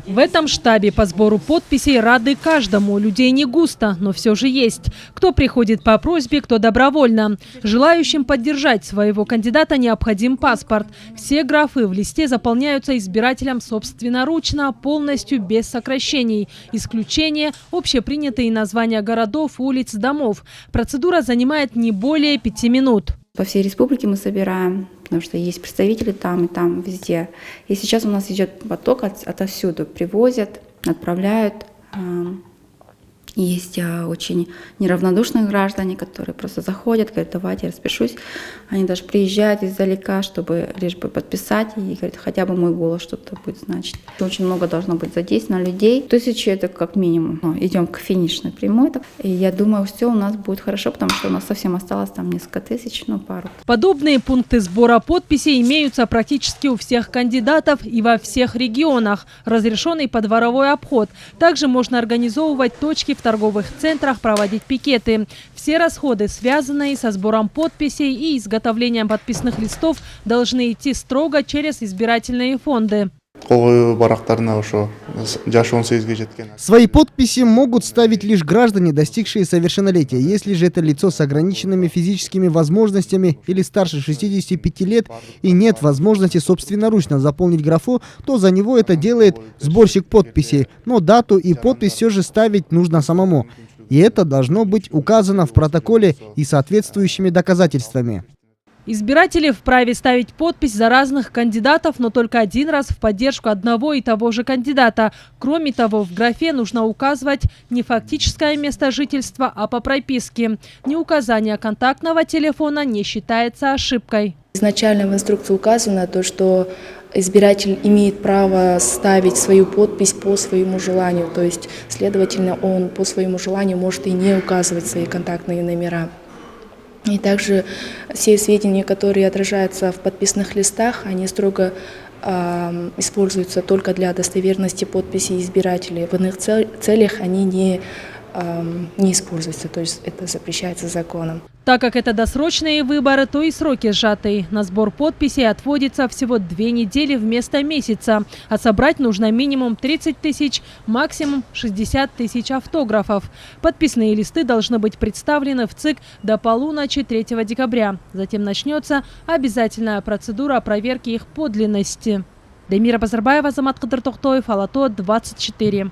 В этом штабе по сбору подписей рады каждому. Людей не густо, но все же есть. Кто приходит по просьбе, кто добровольно. Желающим поддержать своего кандидата необходим паспорт. Все графы в листе заполняются избирателем собственноручно, полностью без сокращений. Исключение – общепринятые названия городов, улиц, домов. Процедура занимает не более 5 минут. По всей республике мы собираем, потому что есть представители там и там, везде. И сейчас у нас идет поток отовсюду. Привозят, отправляют. Есть очень неравнодушные граждане, которые просто заходят, говорят, давайте я распишусь. Они даже приезжают издалека, чтобы лишь бы подписать. И говорят, хотя бы мой голос что-то будет значить. Очень много должно быть задействовано людей. 1000 это как минимум. Идем к финишной прямой. И я думаю, все у нас будет хорошо, потому что у нас совсем осталось там несколько тысяч, пару. Подобные пункты сбора подписей имеются практически у всех кандидатов и во всех регионах. Разрешенный подворовой обход. Также можно организовывать точки в торговых центрах, проводить пикеты. Все расходы, связанные со сбором подписей и изготовлением подписных листов, должны идти строго через избирательные фонды. Свои подписи могут ставить лишь граждане, достигшие совершеннолетия. Если же это лицо с ограниченными физическими возможностями или старше 65 лет и нет возможности собственноручно заполнить графу, то за него это делает сборщик подписей. Но дату и подпись все же ставить нужно самому. И это должно быть указано в протоколе и соответствующими доказательствами. Избиратели вправе ставить подпись за разных кандидатов, но только один раз в поддержку одного и того же кандидата. Кроме того, в графе нужно указывать не фактическое место жительства, а по прописке. Неуказание контактного телефона не считается ошибкой. Изначально в инструкции указано то, что избиратель имеет право ставить свою подпись по своему желанию. То есть, следовательно, он по своему желанию может и не указывать свои контактные номера. И также все сведения, которые отражаются в подписных листах, они строго используются только для достоверности подписи избирателей. В иных целях они не используются, то есть это запрещается законом. Так как это досрочные выборы, то и сроки сжатые. На сбор подписей отводится всего 2 недели вместо месяца. А собрать нужно минимум 30 тысяч, максимум 60 тысяч автографов. Подписные листы должны быть представлены в ЦИК до полуночи 3 декабря. Затем начнется обязательная процедура проверки их подлинности. Демира Базарбаева, Азамат Кадыр Тохтоев, Ала-То, 24.